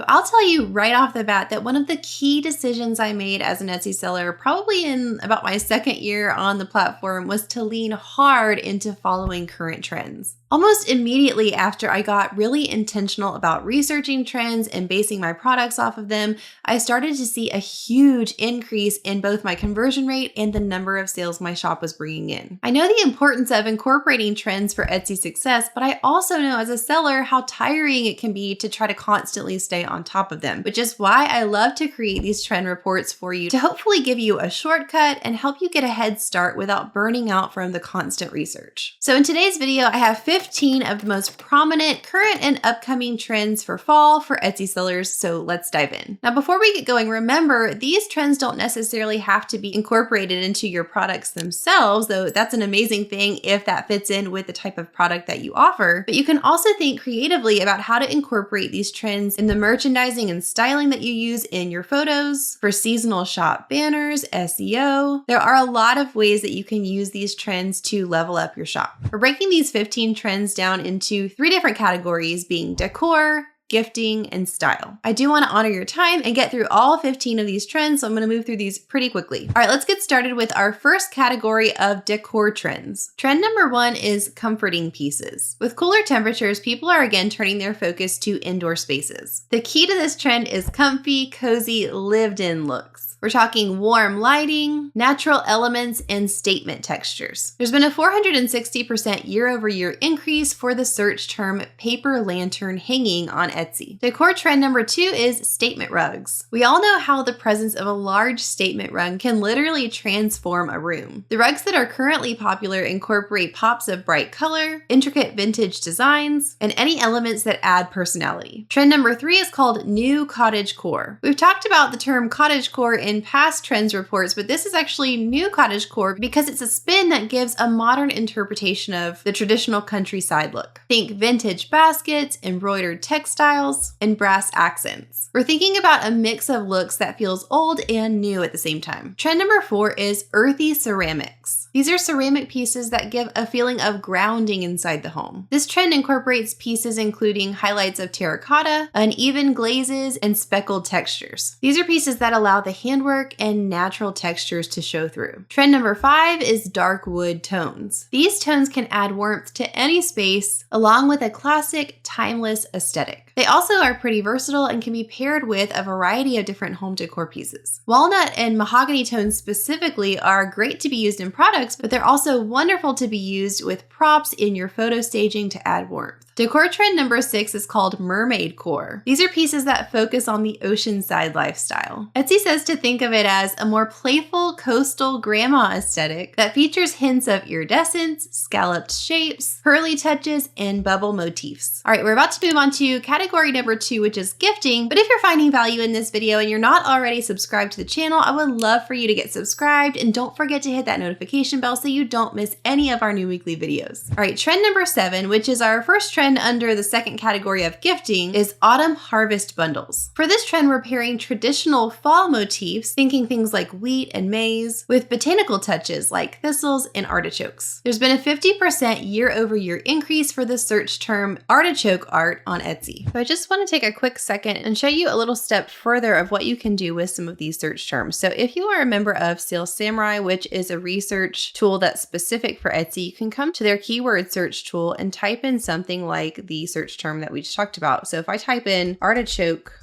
So I'll tell you right off the bat that one of the key decisions I made as an Etsy seller, probably in about my second year on the platform, was to lean hard into following current trends. Almost immediately after I got really intentional about researching trends and basing my products off of them, I started to see a huge increase in both my conversion rate and the number of sales my shop was bringing in. I know the importance of incorporating trends for Etsy success, but I also know as a seller how tiring it can be to try to constantly stay on top of them, which is why I love to create these trend reports for you to hopefully give you a shortcut and help you get a head start without burning out from the constant research. So in today's video, I have 15 of the most prominent current and upcoming trends for fall for Etsy sellers, so let's dive in. Now, before we get going, remember, these trends don't necessarily have to be incorporated into your products themselves, though that's an amazing thing if that fits in with the type of product that you offer. But you can also think creatively about how to incorporate these trends in the merchandising and styling that you use in your photos, for seasonal shop banners, SEO. There are a lot of ways that you can use these trends to level up your shop. We're breaking these 15 trends down into 3 different categories, being decor, gifting, and style. I do want to honor your time and get through all 15 of these trends, so I'm going to move through these pretty quickly. All right, let's get started with our first category of decor trends. Trend number 1 is comforting pieces. With cooler temperatures, people are again turning their focus to indoor spaces. The key to this trend is comfy, cozy, lived-in looks. We're talking warm lighting, natural elements, and statement textures. There's been a 460% year-over-year increase for the search term paper lantern hanging on Etsy. Decor trend number 2 is statement rugs. We all know how the presence of a large statement rug can literally transform a room. The rugs that are currently popular incorporate pops of bright color, intricate vintage designs, and any elements that add personality. Trend number 3 is called new cottagecore. We've talked about the term cottagecore in past trends reports, but this is actually new cottagecore because it's a spin that gives a modern interpretation of the traditional countryside look. Think vintage baskets, embroidered textiles, and brass accents. We're thinking about a mix of looks that feels old and new at the same time. Trend number 4 is earthy ceramics. These are ceramic pieces that give a feeling of grounding inside the home. This trend incorporates pieces including highlights of terracotta, uneven glazes, and speckled textures. These are pieces that allow the handwork and natural textures to show through. Trend number 5 is dark wood tones. These tones can add warmth to any space, along with a classic, timeless aesthetic. They also are pretty versatile and can be paired with a variety of different home decor pieces. Walnut and mahogany tones specifically are great to be used in products, but they're also wonderful to be used with props in your photo staging to add warmth. Decor trend number 6 is called mermaid core. These are pieces that focus on the oceanside lifestyle. Etsy says to think of it as a more playful coastal grandma aesthetic that features hints of iridescence, scalloped shapes, pearly touches, and bubble motifs. All right, we're about to move on to category number 2, which is gifting. But if you're finding value in this video and you're not already subscribed to the channel, I would love for you to get subscribed, and don't forget to hit that notification bell so you don't miss any of our new weekly videos. All right, trend number 7, which is our first trend under the second category of gifting, is autumn harvest bundles. For this trend, we're pairing traditional fall motifs, thinking things like wheat and maize, with botanical touches like thistles and artichokes. There's been a 50% year-over-year increase for the search term artichoke art on Etsy. So I just want to take a quick second and show you a little step further of what you can do with some of these search terms. So if you are a member of Sales Samurai, which is a research tool that's specific for Etsy, you can come to their keyword search tool and type in something like the search term that we just talked about. So if I type in artichoke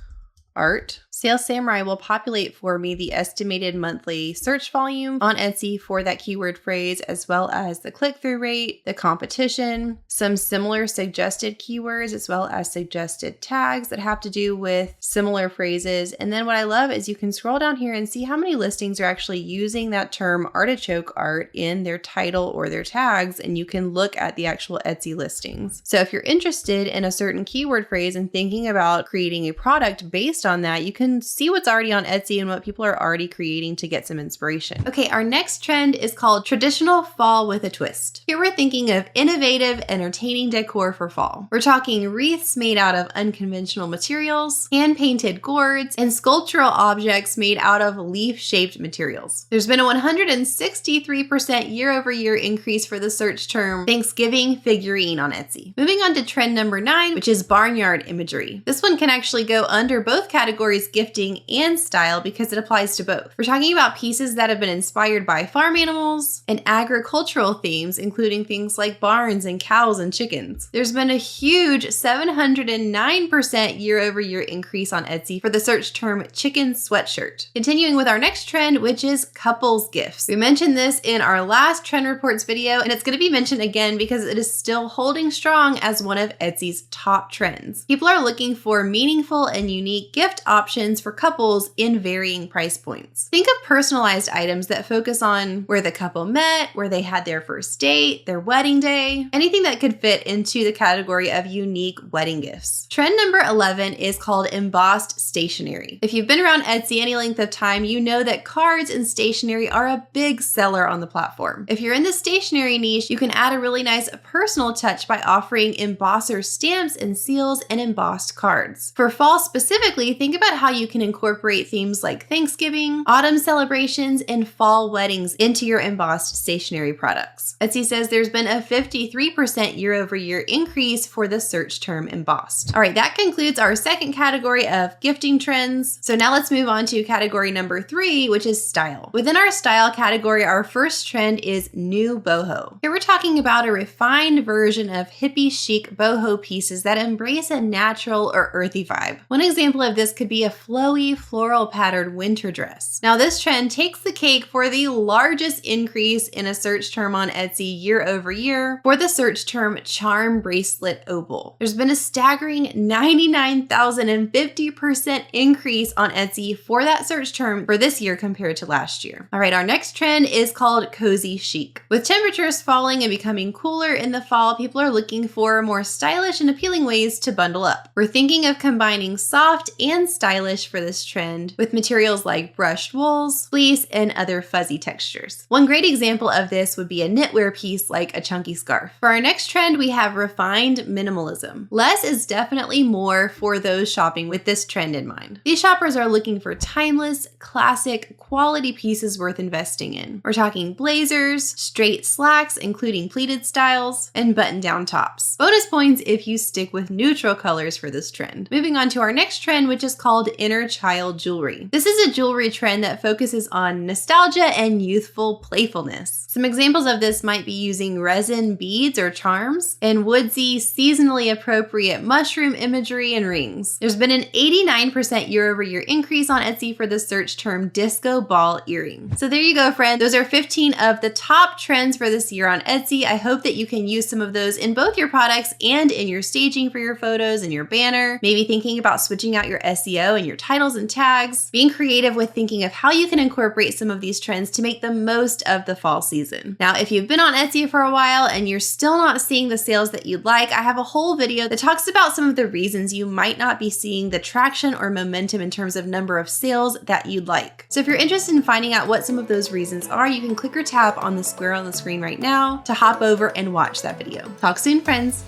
art, Sales Samurai will populate for me the estimated monthly search volume on Etsy for that keyword phrase, as well as the click-through rate, the competition, some similar suggested keywords, as well as suggested tags that have to do with similar phrases. And then what I love is you can scroll down here and see how many listings are actually using that term artichoke art in their title or their tags, and you can look at the actual Etsy listings. So if you're interested in a certain keyword phrase and thinking about creating a product based on that, you can see what's already on Etsy and what people are already creating to get some inspiration. Okay, our next trend is called traditional fall with a twist. Here we're thinking of innovative, entertaining decor for fall. We're talking wreaths made out of unconventional materials, hand-painted gourds, and sculptural objects made out of leaf-shaped materials. There's been a 163% year-over-year increase for the search term Thanksgiving figurine on Etsy. Moving on to trend number 9, which is barnyard imagery. This one can actually go under both categories, gifting and style, because it applies to both. We're talking about pieces that have been inspired by farm animals and agricultural themes, including things like barns and cows and chickens. There's been a huge 709% year-over-year increase on Etsy for the search term chicken sweatshirt. Continuing with our next trend, which is couples gifts. We mentioned this in our last trend reports video, and it's going to be mentioned again because it is still holding strong as one of Etsy's top trends. People are looking for meaningful and unique gift options for couples in varying price points. Think of personalized items that focus on where the couple met, where they had their first date, their wedding day, anything that could fit into the category of unique wedding gifts. Trend number 11 is called embossed stationery. If you've been around Etsy any length of time, you know that cards and stationery are a big seller on the platform. If you're in the stationery niche, you can add a really nice personal touch by offering embosser stamps and seals and embossed cards. For fall specifically, think about how you can incorporate themes like Thanksgiving, autumn celebrations, and fall weddings into your embossed stationery products. Etsy says there's been a 53% year-over-year increase for the search term embossed. All right, that concludes our second category of gifting trends. So now let's move on to category number 3, which is style. Within our style category, our first trend is new boho. Here we're talking about a refined version of hippie chic boho pieces that embrace a natural or earthy vibe. One example of this could be a flowy floral patterned winter dress. Now this trend takes the cake for the largest increase in a search term on Etsy year over year for the search term charm bracelet opal. There's been a staggering 99,050% increase on Etsy for that search term for this year compared to last year. All right, our next trend is called cozy chic. With temperatures falling and becoming cooler in the fall, people are looking for more stylish and appealing ways to bundle up. We're thinking of combining soft and stylish for this trend with materials like brushed wools, fleece, and other fuzzy textures. One great example of this would be a knitwear piece like a chunky scarf. For our next trend, we have refined minimalism. Less is definitely more for those shopping with this trend in mind. These shoppers are looking for timeless, classic, quality pieces worth investing in. We're talking blazers, straight slacks, including pleated styles, and button-down tops. Bonus points if you stick with neutral colors for this trend. Moving on to our next trend, which is called inner child jewelry. This is a jewelry trend that focuses on nostalgia and youthful playfulness. Some examples of this might be using resin beads or charms and woodsy, seasonally appropriate mushroom imagery and rings. There's been an 89% year-over-year increase on Etsy for the search term disco ball earring. So there you go, friend. Those are 15 of the top trends for this year on Etsy. I hope that you can use some of those in both your products and in your staging for your photos and your banner. Maybe thinking about switching out your SEO and your titles and tags. Being creative with thinking of how you can incorporate some of these trends to make the most of the fall season. Now, if you've been on Etsy for a while and you're still not seeing the sales that you'd like, I have a whole video that talks about some of the reasons you might not be seeing the traction or momentum in terms of number of sales that you'd like. So if you're interested in finding out what some of those reasons are, you can click or tap on the square on the screen right now to hop over and watch that video. Talk soon, friends.